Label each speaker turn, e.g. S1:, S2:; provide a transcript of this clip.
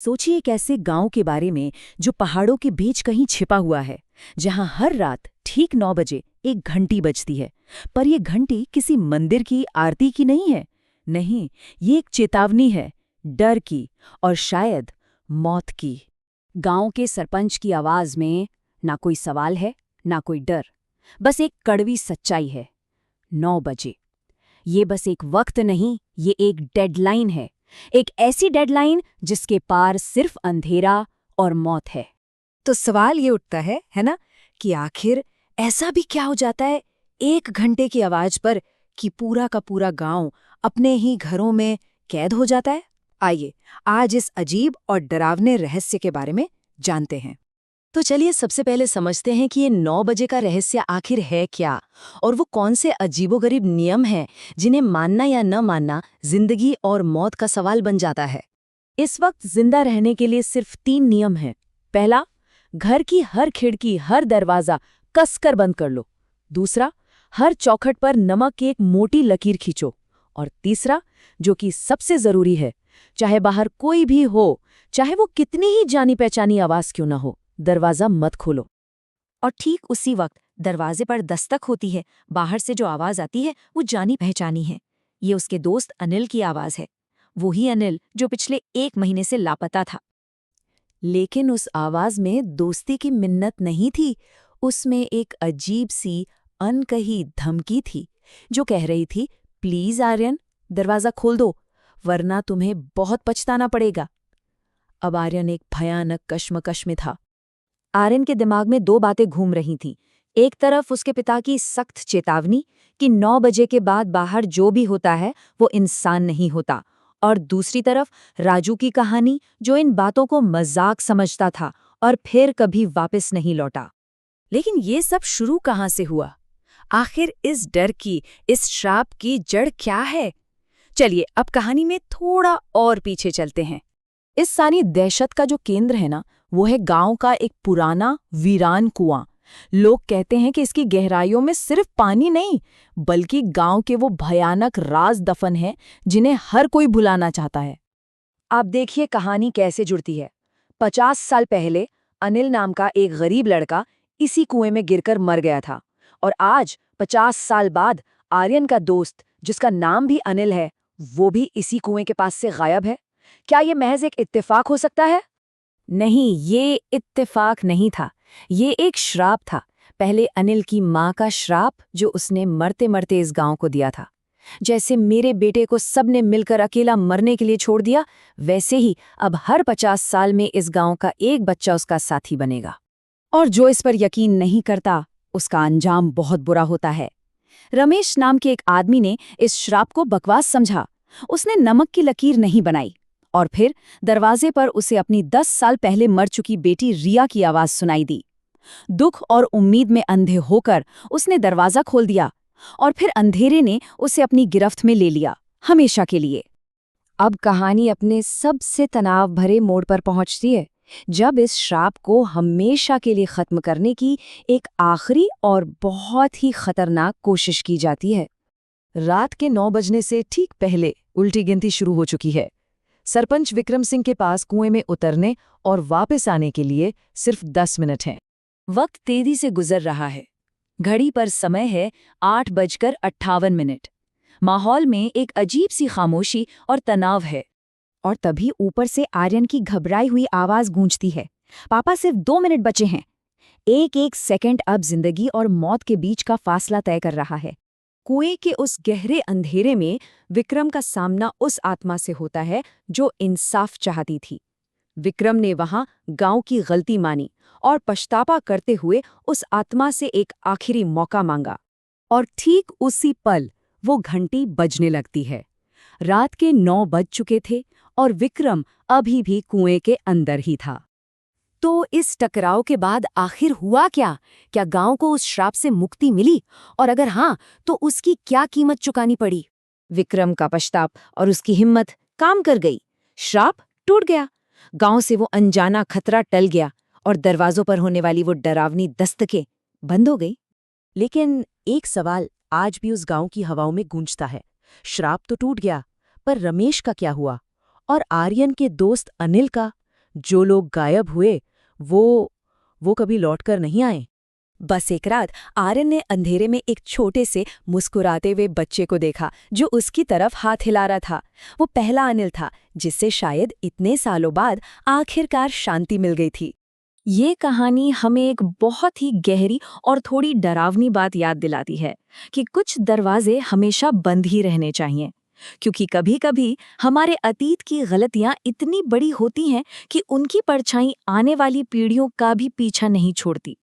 S1: सोचिए एक ऐसे गांव के बारे में जो पहाड़ों के बीच कहीं छिपा हुआ है, जहां हर रात ठीक 9 बजे एक घंटी बजती है। पर यह घंटी किसी मंदिर की आरती की नहीं है। नहीं, ये एक चेतावनी है, डर की और शायद मौत की।
S2: गांव के सरपंच की आवाज में ना कोई सवाल है, ना कोई डर, बस एक कड़वी सच्चाई है। 9 बजे। ये बस एक वक्त नहीं, ये एक डेडलाइन है। एक ऐसी डेडलाइन जिसके पार सिर्फ अंधेरा और मौत है।
S3: तो सवाल ये उठता है ना, कि आखिर ऐसा भी क्या हो जाता है 1 घंटे की आवाज पर कि पूरा का पूरा गांव अपने ही घरों में कैद हो जाता है। आइए आज इस अजीब और डरावने रहस्य के बारे में जानते हैं। तो चलिए सबसे पहले समझते हैं कि ये 9 बजे का रहस्य आखिर है क्या, और वो कौन से अजीबोगरीब नियम हैं जिन्हें मानना या न मानना जिंदगी और मौत का सवाल बन जाता है।
S1: इस वक्त जिंदा रहने के लिए सिर्फ 3 नियम हैं। पहला, घर की हर खिड़की, हर दरवाजा कसकर बंद कर लो। दूसरा, हर चौखट पर नमक की एक मोटी लकीर खींचो। और तीसरा, जो कि सबसे जरूरी है, चाहे बाहर कोई भी हो, चाहे वो कितनी ही जानी पहचानी आवाज क्यों ना हो, दरवाजा मत खोलो।
S3: और ठीक उसी वक्त दरवाजे पर दस्तक होती है। बाहर से जो आवाज आती है वो जानी पहचानी है। ये उसके दोस्त अनिल की आवाज है। वही अनिल जो पिछले 1 महीने से लापता था।
S1: लेकिन उस आवाज में दोस्ती की मिन्नत नहीं थी। उसमें एक अजीब सी अनकही धमकी थी, जो कह रही थी, प्लीज आर्यन, दरवाजा खोल दो, वरना तुम्हें बहुत पछताना पड़ेगा। अब आर्यन एक भयानक कश्मकश में था।
S3: आर्यन के दिमाग में 2 बातें घूम रही थीं। एक तरफ उसके पिता की सख्त चेतावनी कि 9 बजे के बाद बाहर जो भी होता है वो इंसान नहीं होता, और दूसरी तरफ राजू की कहानी, जो इन बातों को मजाक समझता था और फिर कभी वापस नहीं लौटा।
S1: लेकिन ये सब शुरू कहाँ से हुआ? आखिर इस डर की, इस श्राप की जड़ क्या है? चलिए अब कहानी में थोड़ा और पीछे चलते हैं। इस सारी दहशत का जो केंद्र है ना, वो है गांव का एक पुराना वीरान कुआं। लोग कहते हैं कि इसकी गहराइयों में सिर्फ पानी नहीं, बल्कि गांव के वो भयानक राज दफन हैं जिन्हें हर कोई भुलाना चाहता है।
S3: आप देखिए कहानी कैसे जुड़ती है। 50 साल पहले अनिल नाम का एक गरीब लड़का इसी कुएं में गिरकर मर गया था, और आज 50 साल बाद आर्यन का दोस्त, जिसका नाम भी अनिल है, वो भी इसी कुएं के पास से गायब है। क्या ये महज एक इत्तेफाक हो सकता है?
S2: नहीं, ये इत्तेफाक नहीं था। ये एक श्राप था। पहले अनिल की माँ का श्राप, जो उसने मरते मरते इस गांव को दिया था। जैसे मेरे बेटे को सबने मिलकर अकेला मरने के लिए छोड़ दिया, वैसे ही अब हर 50 साल में इस गांव का एक बच्चा उसका साथी बनेगा। और जो इस पर यकीन नहीं करता, उसका अंजाम बहुत बुरा होता है। रमेश नाम के एक आदमी ने इस श्राप को बकवास समझा। उसने नमक की लकीर नहीं बनाई, और फिर दरवाजे पर उसे अपनी 10 साल पहले मर चुकी बेटी रिया की आवाज सुनाई दी। दुख और उम्मीद में अंधे होकर उसने दरवाजा खोल दिया, और फिर अंधेरे ने उसे अपनी गिरफ्त में ले लिया, हमेशा के लिए। अब कहानी अपने सबसे तनाव भरे मोड़ पर पहुंचती है, जब इस श्राप को हमेशा के लिए खत्म करने की एक आखिरी और बहुत ही खतरनाक कोशिश की जाती है।
S3: रात के 9 बजने से ठीक पहले उल्टी गिनती शुरू हो चुकी है। सरपंच विक्रम सिंह के पास कुएं में उतरने और वापस आने के लिए सिर्फ 10 मिनट हैं। वक्त तेजी से गुजर रहा है। घड़ी पर समय है 8:58। माहौल में एक अजीब सी खामोशी और तनाव है।
S2: और तभी ऊपर से आर्यन की घबराई हुई आवाज गूंजती है, पापा सिर्फ 2 मिनट बचे हैं। एक एक सेकंड अब जिंदगी और मौत के बीच का फासला तय कर रहा है।
S3: कुएं के उस गहरे अंधेरे में विक्रम का सामना उस आत्मा से होता है जो इंसाफ चाहती थी। विक्रम ने वहां गांव की गलती मानी और पछतावा करते हुए उस आत्मा से एक आखिरी मौका मांगा। और ठीक उसी पल वो घंटी बजने लगती है। रात के 9 बज चुके थे और विक्रम अभी भी कुएं के अंदर ही था। तो इस टकराव के बाद आखिर हुआ क्या? क्या गांव को उस श्राप से मुक्ति मिली? और अगर हाँ, तो उसकी क्या कीमत चुकानी पड़ी? विक्रम का पछतावा और उसकी हिम्मत काम कर गई। श्राप टूट गया, गांव से वो अनजाना खतरा टल गया, और दरवाजों पर होने वाली वो डरावनी दस्तकें बंद हो गई। लेकिन एक सवाल आज भी उस गांव की हवाओं में गूंजता है। श्राप तो टूट गया, पर रमेश का क्या हुआ? और आर्यन के दोस्त अनिल का? जो लोग गायब हुए वो कभी लौटकर नहीं आए।
S1: बस एक रात आर्यन ने अंधेरे में एक छोटे से मुस्कुराते हुए बच्चे को देखा जो उसकी तरफ हाथ हिला रहा था। वो पहला अनिल था जिससे शायद इतने सालों बाद आखिरकार शांति मिल गई थी।
S2: ये कहानी हमें एक बहुत ही गहरी और थोड़ी डरावनी बात याद दिलाती है कि कुछ दरवाजे हमेशा बंद ही रहने चाहिए, क्योंकि कभी-कभी हमारे अतीत की गलतियां इतनी बड़ी होती हैं कि उनकी परछाई आने वाली पीढ़ियों का भी पीछा नहीं छोड़ती।